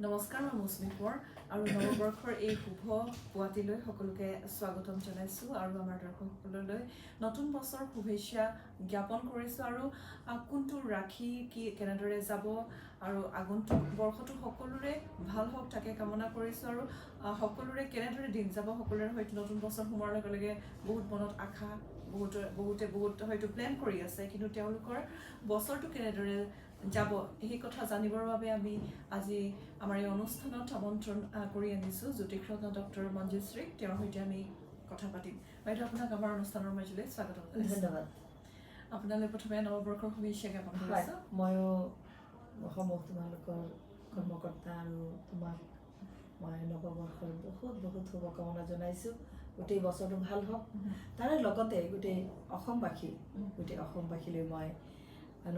নমস্কাৰ, মই মৌচুমী কোঁৱৰ আৰু নৱবৰ্ষৰ এই শুভ পুৱাতিলৈ সকলোকে স্বাগতম জনাইছোঁ আৰু আমাৰ দৰ্শকসকললৈ নতুন বছৰ শুভেচ্ছা জ্ঞাপন কৰিছোঁ আৰু কোনটো ৰাখি কি কেনেদৰে যাব আৰু আগন্তুক বৰ্ষটো সকলোৰে ভাল হওক তাকে কামনা কৰিছোঁ আৰু সকলোৰে কেনেদৰে দিন যাব সকলোৰে হয়তো নতুন বছৰ সোমোৱাৰ লগে লগে বহুত মনত আশা বহুতে হয়তো প্লেন কৰি আছে কিন্তু তেওঁলোকৰ বছৰটো কেনেদৰে যাব এই কথা জানিবৰ বাবে আমি আজি আমাৰ এই অনুষ্ঠানত আমন্ত্ৰণ কৰি আনিছোঁ জ্যোতিষৰত্ন ডক্টৰ মঞ্জুশ্ৰীক তেওঁৰ সৈতে আমি কথা পাতিম বাইদেউ আপোনাক আমাৰ অনুষ্ঠানৰ মাজলৈ স্বাগতম ধন্যবাদ আপোনালৈ প্ৰথমে নৱবৰ্ষৰ শুভেচ্ছা জ্ঞাপন কৰিছোঁ ময়ো অসমৰ তোমালোকৰ কৰ্মকৰ্তা আৰু তোমাক মই নৱবৰ্ষৰ বহুত শুভকামনা জনাইছোঁ গোটেই বছৰটো ভাল হওক তাৰে লগতে গোটেই অসমবাসীলৈ মই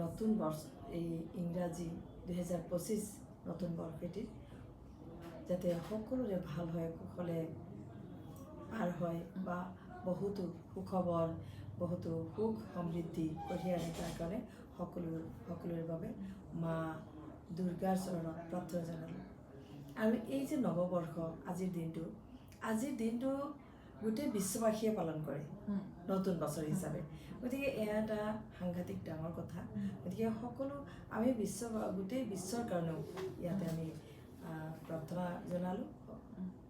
নতুন বৰ্ষ এই ইংৰাজী 2025 নতুন বৰ্ষটি যাতে সকলোৰে ভাল হয় কুশলে পাৰ হয় বা বহুতো সুখবৰ বহুতো সুখ সমৃদ্ধি কঢ়িয়াই আনে তাৰ কাৰণে সকলোৰে বাবে মা দুৰ্গাৰ চৰণত প্ৰাৰ্থনা জনালোঁ আৰু এই যে নৱবৰ্ষ আজিৰ দিনটো গোটেই বিশ্ববাসীয়ে পালন কৰে নতুন বছৰ হিচাপে গতিকে এয়া এটা সাংঘাতিক ডাঙৰ কথা গতিকে সকলো আমি গোটেই বিশ্বৰ কাৰণেও ইয়াতে আমি প্ৰাৰ্থনা জনালোঁ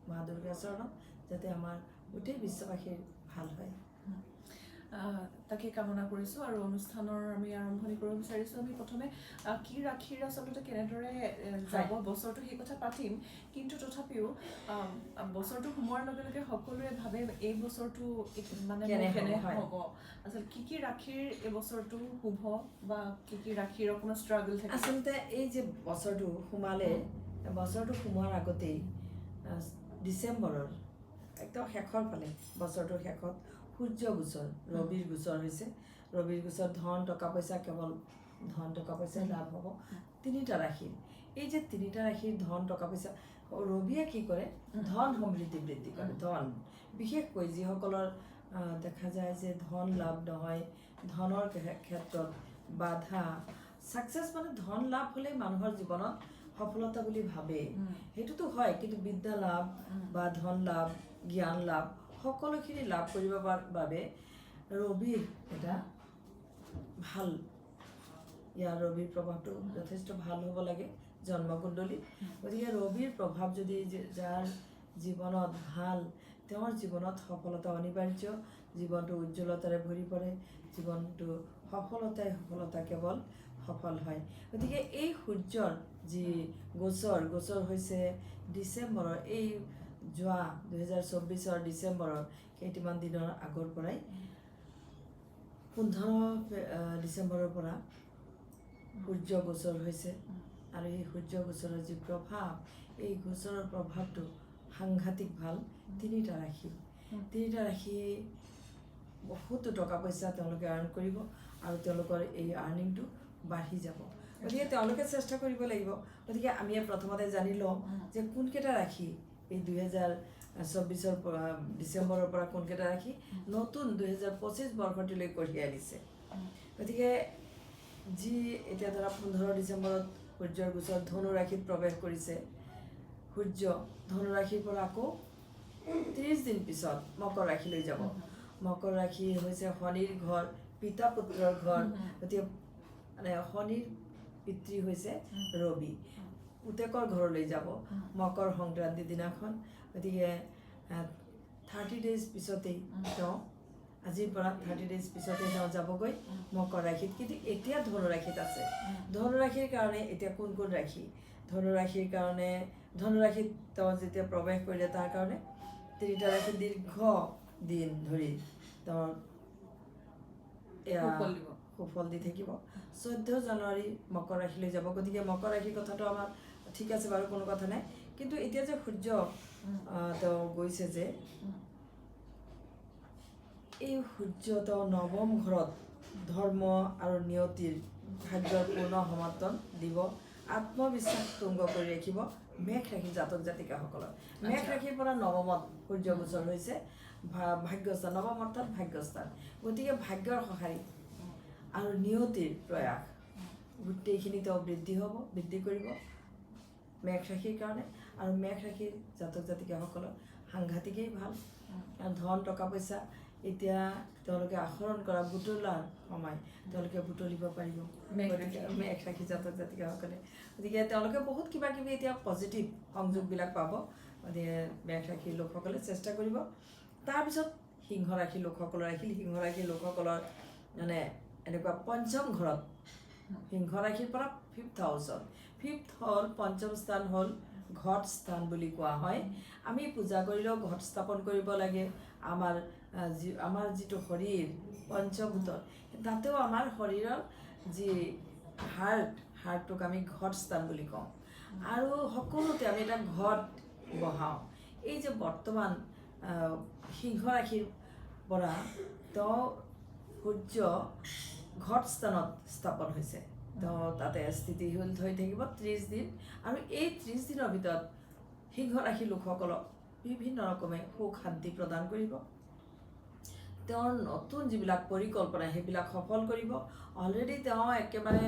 মা দুৰ্গাৰ চৰণত যাতে আমাৰ গোটেই বিশ্ববাসীৰ ভাল হয় তাকে কামনা কৰিছোঁ আৰু অনুষ্ঠানৰ আমি আৰম্ভণি কৰিব বিচাৰিছোঁ আমি প্ৰথমে কি ৰাখিৰ আচলতে কেনেদৰে যাব বছৰটো সেই কথা পাতিম কিন্তু তথাপিও বছৰটো সোমোৱাৰ লগে লগে সকলোৱে ভাবে এই বছৰটো মানে কেনে হ'ব আচলতে কি ৰাখিৰ এই বছৰটো শুভ বা কি ৰাখিৰ অকণমান ষ্ট্ৰাগল থাকে আচলতে এই যে বছৰটো সোমোৱাৰ আগতেই ডিচেম্বৰৰ একদম শেষৰ ফালে বছৰটোৰ শেষত সূৰ্য গোচৰ ৰবিৰ গোচৰ হৈছে ৰবিৰ গোচৰ ধন টকা পইচা কেৱল ধন টকা পইচা লাভ হ'ব তিনিটা ৰাশিৰ এই যে তিনিটা ৰাশিৰ ধন টকা পইচা ৰবিয়ে কি কৰে ধন সমৃদ্ধি বৃদ্ধি কৰে ধন বিশেষকৈ যিসকলৰ দেখা যায় যে ধন লাভ নহয় ধনৰ ক্ষেত্ৰত বাধা ছাকচেছ মানে ধন লাভ হ'লে মানুহৰ জীৱনত সফলতা বুলি ভাবে সেইটোতো হয় কিন্তু বিদ্যা লাভ বা ধন লাভ জ্ঞান লাভ সকলোখিনি লাভ কৰিবৰ বাবে ৰবিৰ এটা ভাল ইয়াৰ ৰবিৰ প্ৰভাৱটো যথেষ্ট ভাল হ'ব লাগে জন্মকুণ্ডলী গতিকে ৰবিৰ প্ৰভাৱ যদি যাৰ জীৱনত ভাল তেওঁৰ জীৱনত সফলতা অনিবাৰ্য জীৱনটো উজ্জ্বলতাৰে ভৰি পৰে জীৱনটো সফলতা কেৱল সফল হয় গতিকে এই সূৰ্যৰ যি গোচৰ হৈছে ডিচেম্বৰৰ এই যোৱা 2024 ডিচেম্বৰৰ কেইটামান দিনৰ আগৰ পৰাই 15 ডিচেম্বৰৰ পৰা সূৰ্য গোচৰ হৈছে আৰু এই সূৰ্য গোচৰৰ যি প্ৰভাৱ এই গোচৰৰ প্ৰভাৱটো সাংঘাতিক ভাল তিনিটা ৰাশি বহুতো টকা পইচা তেওঁলোকে আৰ্ণ কৰিব আৰু তেওঁলোকৰ এই আৰ্নিংটো বাঢ়ি যাব গতিকে তেওঁলোকে চেষ্টা কৰিব লাগিব গতিকে আমি প্ৰথমতে জানি লওঁ যে কোনকেইটা ৰাশি এই 2024 ডিচেম্বৰৰ পৰা কোনকেইটা ৰাশি নতুন 2025 বৰ্ষটিলৈ কঢ়িয়াই আনিছে গতিকে যি এতিয়া ধৰা 15 ডিচেম্বৰত সূৰ্যৰ গোচৰ ধনু ৰাশিত প্ৰৱেশ কৰিছে সূৰ্য ধনু ৰাশিৰ পৰা আকৌ 30 দিন পিছত মকৰ ৰাশিলৈ যাব মকৰ ৰাশি হৈছে শনিৰ ঘৰ পিতা পুত্ৰৰ ঘৰ গতিকে মানে শনিৰ পিতৃ হৈছে ৰবি পুতেকৰ ঘৰলৈ যাব মকৰ সংক্ৰান্তিৰ দিনাখন গতিকে 30 ডেজ পিছতেই তেওঁ আজিৰ পৰা 30 ডেজ পিছতেই তেওঁ যাবগৈ মকৰ ৰাশিত কিন্তু এতিয়া ধনু ৰাশিত আছে ধনু ৰাশিৰ কাৰণে এতিয়া কোন ৰাশি ধনু ৰাশিৰ কাৰণে ধনু ৰাশিত তেওঁ যেতিয়া প্ৰৱেশ কৰিলে তাৰ কাৰণে তিনিটা ৰাশি দীৰ্ঘ দিন ধৰি তেওঁৰ সুফল দি থাকিব 14 জানুৱাৰী মকৰ ৰাশিলৈ যাব গতিকে মকৰ ৰাশিৰ কথাটো আমাৰ ঠিক আছে বাৰু কোনো কথা নাই কিন্তু এতিয়া যে সূৰ্য তেওঁ গৈছে যে এই সূৰ্য তেওঁ নৱম ঘৰত ধৰ্ম আৰু নিয়তিৰ ভাগ্যৰ পূৰ্ণ সমৰ্থন দিব আত্মবিশ্বাস তুংগ কৰি ৰাখিব মেঘ ৰাশিৰ জাতক জাতিকাসকলৰ মেঘ ৰাশিৰ পৰা নৱমত সূৰ্য গোচৰ হৈছে ভাগ্যস্থান নৱম অৰ্থাৎ ভাগ্যস্থান গতিকে ভাগ্যৰ সঁহাৰি আৰু নিয়তিৰ প্ৰয়াস গোটেইখিনি তেওঁ বৃদ্ধি কৰিব মেঘ ৰাশিৰ কাৰণে। আৰু মেঘ ৰাশিৰ জাতক জাতিকাসকলৰ সাংঘাতিকেই ভাল। আৰু ধন টকা পইচা এতিয়া তেওঁলোকে আহৰণ কৰা বুটলাৰ সময় তেওঁলোকে বুটলিব পাৰিব গতিকে মেঘ ৰাশি জাতক জাতিকাসকলে। গতিকে তেওঁলোকে বহুত কিবা কিবি এতিয়া পজিটিভ সংযোগবিলাক পাব। গতিকে মেঘ ৰাশিৰ লোকসকলে চেষ্টা কৰিব। তাৰপিছত সিংহ ৰাশিৰ লোকসকলৰ আহিল। সিংহ ৰাশিৰ লোকসকলৰ মানে এনেকুৱা পঞ্চম ঘৰত, সিংহ ৰাশিৰ পৰা 5th হাউচত, 5th হ'ল পঞ্চম স্থান হ'ল ঘট স্থান বুলি কোৱা হয়। আমি পূজা কৰিলেও ঘট স্থাপন কৰিব লাগে। আমাৰ যিটো শৰীৰ পঞ্চভূতত, তাতেও আমাৰ শৰীৰৰ যি হাৰ্টটোক আমি ঘট স্থান বুলি কওঁ। আৰু সকলোতে আমি এটা ঘট বহাওঁ। এই যে বৰ্তমান সিংহ ৰাশিৰ পৰা তেওঁ সূৰ্য ঘট স্থানত স্থাপন হৈছে। তেওঁ তাতে স্থিতিশীল হৈ থাকিব 30 দিন। আৰু এই 30 দিনৰ ভিতৰত সিংহ ৰাশিৰ লোকসকলক বিভিন্ন ৰকমে সুখ শান্তি প্ৰদান কৰিব। তেওঁৰ নতুন যিবিলাক পৰিকল্পনা সেইবিলাক সফল কৰিব। অলৰেডি তেওঁ একেবাৰে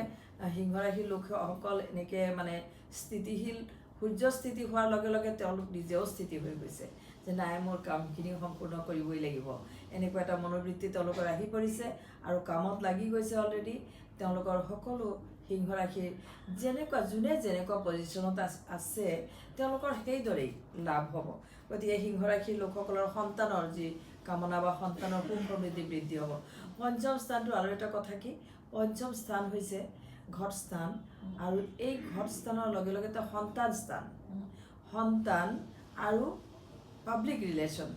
সিংহ ৰাশিৰ লোকসকল এনেকৈ মানে স্থিতিশীল, সূৰ্য স্থিতি হোৱাৰ লগে লগে তেওঁলোক নিজেও স্থিতি হৈ গৈছে যে নাই মোৰ কামখিনি সম্পূৰ্ণ কৰিবই লাগিব। এনেকুৱা এটা মনোবৃত্তি তেওঁলোকৰ আহি পৰিছে আৰু কামত লাগি গৈছে অলৰেডি। তেওঁলোকৰ সকলো সিংহ ৰাশিৰ যোনে যেনেকুৱা পজিশ্যনত আছে তেওঁলোকৰ সেইদৰেই লাভ হ'ব। গতিকে সিংহ ৰাশিৰ লোকসকলৰ সন্তানৰ যি কামনা বা সন্তানৰ সুখ সমৃদ্ধি বৃদ্ধি হ'ব। পঞ্চম স্থানটো আৰু এটা কথা কি, পঞ্চম স্থান হৈছে ঘট স্থান। আৰু এই ঘট স্থানৰ লগে লগে এটা সন্তান স্থান, সন্তান আৰু পাব্লিক ৰিলেশ্যন,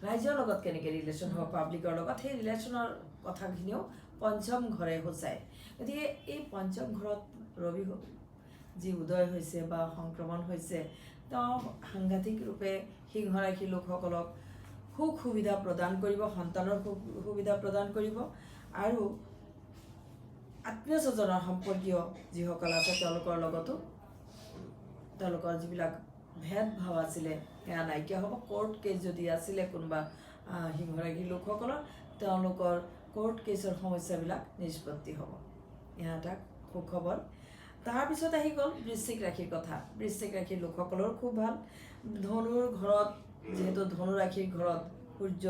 ৰাইজৰ লগত কেনেকৈ ৰিলেশ্যন হ'ব পাব্লিকৰ লগত, সেই ৰিলেশ্যনৰ কথাখিনিও পঞ্চম ঘৰে সূচায়। গতিকে এই পঞ্চম ঘৰত ৰবি যি উদয় হৈছে বা সংক্ৰমণ হৈছে, তেওঁ সাংঘাতিক ৰূপে সিংহ ৰাশিৰ লোকসকলক সুখ সুবিধা প্ৰদান কৰিব, সন্তানৰ সুবিধা প্ৰদান কৰিব। আৰু আত্মীয় স্বজনৰ সম্পৰ্কীয় যিসকল আছে তেওঁলোকৰ লগতো তেওঁলোকৰ যিবিলাক ভেদভাৱ আছিলে সেয়া নাইকিয়া হ'ব। কোৰ্ট কেছ যদি আছিলে কোনোবা সিংহ ৰাশিৰ লোকসকলৰ, তেওঁলোকৰ কোৰ্ট কেছৰ সমস্যাবিলাক নিষ্পত্তি হ'ব। এয়া এটা সুখবৰ। তাৰপিছত আহি গ'ল বৃশ্চিক ৰাশিৰ কথা। বৃশ্চিক ৰাশিৰ লোকসকলৰ খুব ভাল। ধনুৰ ঘৰত, যিহেতু ধনু ৰাশিৰ ঘৰত সূৰ্য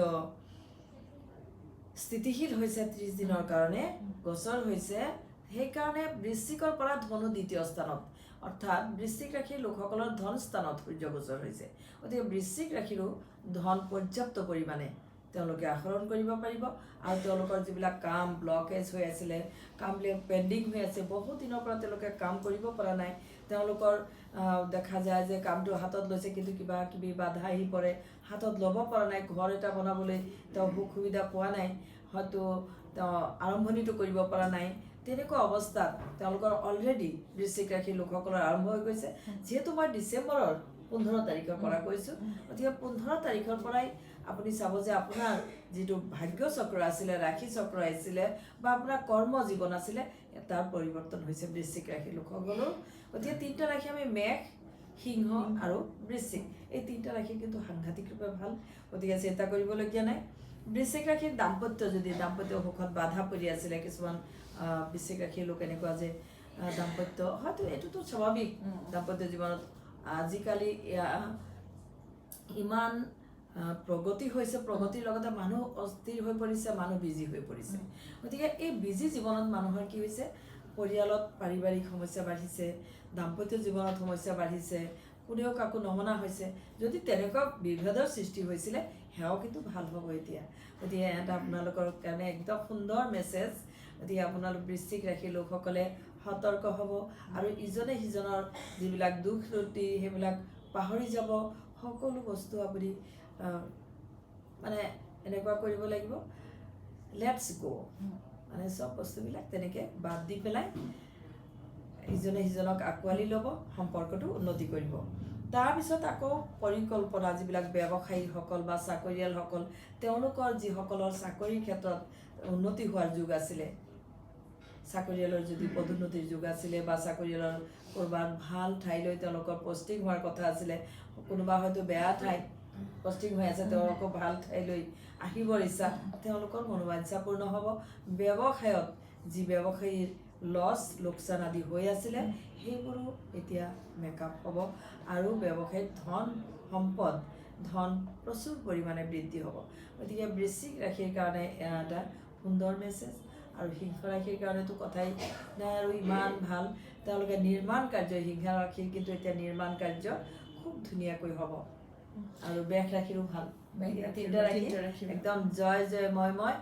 স্থিতিশীল হৈছে 30 দিনৰ কাৰণে, গোচৰ হৈছে, সেইকাৰণে বৃশ্চিকৰ পৰা ধনু দ্বিতীয় স্থানত, অৰ্থাৎ বৃশ্চিক ৰাশিৰ লোকসকলৰ ধন স্থানত সূৰ্য গোচৰ হৈছে। গতিকে বৃশ্চিক ৰাশিৰো ধন পৰ্যাপ্ত পৰিমাণে তেওঁলোকে আহৰণ কৰিব পাৰিব। আৰু তেওঁলোকৰ যিবিলাক কাম ব্লকেজ হৈ আছিলে, কামবিলাক পেণ্ডিং হৈ আছে, বহুত দিনৰ পৰা তেওঁলোকে কাম কৰিব পৰা নাই, তেওঁলোকৰ দেখা যায় যে কামটো হাতত লৈছে কিন্তু কিবা কিবি বাধা আহি পৰে, হাতত ল'ব পৰা নাই। ঘৰ এটা বনাবলৈ তেওঁ সুখ সুবিধা পোৱা নাই, হয়তো তেওঁ আৰম্ভণিটো কৰিব পৰা নাই। তেনেকুৱা অৱস্থাত তেওঁলোকৰ অলৰেডি বৃশ্চিক ৰাশিৰ লোকসকলৰ আৰম্ভ হৈ গৈছে। যিহেতু মই ডিচেম্বৰৰ 15 তাৰিখৰ পৰা কৈছোঁ, গতিকে 15 তাৰিখৰ পৰাই আপুনি চাব যে আপোনাৰ যিটো ভাগ্য চক্ৰ আছিলে, ৰাশি চক্ৰ আছিলে বা আপোনাৰ কৰ্ম জীৱন আছিলে, তাৰ পৰিৱৰ্তন হৈছে বৃশ্চিক ৰাশিৰ লোকসকলৰ। গতিকে 3টা ৰাশি আমি মেঘ, সিংহ আৰু বৃশ্চিক, এই 3টা ৰাশি কিন্তু সাংঘাতিক ৰূপে ভাল। গতিকে চিন্তা কৰিবলগীয়া নাই। বৃশ্চিক ৰাশিৰ দাম্পত্য সুখত বাধা পৰি আছিলে, কিছুমান বৃশ্চিক ৰাশিৰ লোক এনেকুৱা যে দাম্পত্য, হয়তো এইটোতো স্বাভাৱিক, দাম্পত্য জীৱনত আজিকালি ইমান প্ৰগতি হৈছে, প্ৰগতিৰ লগতে মানুহ অস্থিৰ হৈ পৰিছে, মানুহ বিজি হৈ পৰিছে। গতিকে এই বিজি জীৱনত মানুহৰ কি হৈছে, পৰিয়ালত পাৰিবাৰিক সমস্যা বাঢ়িছে, দাম্পত্য জীৱনত সমস্যা বাঢ়িছে, কোনেও কাকো নমনা হৈছে। যদি তেনেকুৱা বিভেদৰ সৃষ্টি হৈছিলে সেয়াও কিন্তু ভাল হ'ব এতিয়া। গতিকে এটা আপোনালোকৰ কাৰণে একদম সুন্দৰ মেছেজ। গতিকে আপোনালোক বৃশ্চিক ৰাশিৰ লোকসকলে সতৰ্ক হ'ব আৰু ইজনে সিজনৰ যিবিলাক দুখ ত্ৰুটি সেইবিলাক পাহৰি যাব। সকলো বস্তু আপুনি মানে এনেকুৱা কৰিব লাগিব, লেটছ গ', মানে চব বস্তুবিলাক তেনেকৈ বাদ দি পেলাই ইজনে সিজনক আঁকোৱালি ল'ব, সম্পৰ্কটো উন্নতি কৰিব। তাৰপিছত আকৌ পৰিকল্পনা, যিবিলাক ব্যৱসায়ীসকল বা চাকৰিয়ালসকল, তেওঁলোকৰ যিসকলৰ চাকৰিৰ ক্ষেত্ৰত উন্নতি হোৱাৰ যুগ আছিলে, চাকৰিয়ালৰ যদি পদোন্নতিৰ যুগ আছিলে বা চাকৰিয়ালৰ ক'ৰবাত ভাল ঠাইলৈ তেওঁলোকৰ পষ্টিং হোৱাৰ কথা আছিলে, কোনোবা হয়তো বেয়া ঠাইত পষ্টিং হৈ আছে, তেওঁলোকৰ ভাল ঠাইলৈ আহিবৰ ইচ্ছা, তেওঁলোকৰ মনোবাঞ্ছা পূৰ্ণ হ'ব। ব্যৱসায়ত যি ব্যৱসায়ীৰ লোকচান আদি হৈ আছিলে সেইবোৰো এতিয়া মেকআপ হ'ব আৰু ব্যৱসায়িক ধন প্ৰচুৰ পৰিমাণে বৃদ্ধি হ'ব। গতিকে বৃশ্চিক ৰাশিৰ কাৰণে এটা সুন্দৰ মেছেজ। আৰু সিংহ ৰাশিৰ কাৰণেতো কথাই নাই আৰু ইমান ভাল, তেওঁলোকে নিৰ্মাণ কাৰ্য, সিংহ ৰাশিৰ কিন্তু এতিয়া নিৰ্মাণ কাৰ্য খুব ধুনীয়াকৈ হ'ব। আৰু বেশ ৰাশিৰো ভাল, মেঘ ৰাশিৰ তিনিটা ৰাশি তিনিটা ৰাশিৰ একদম জয় জয় ময়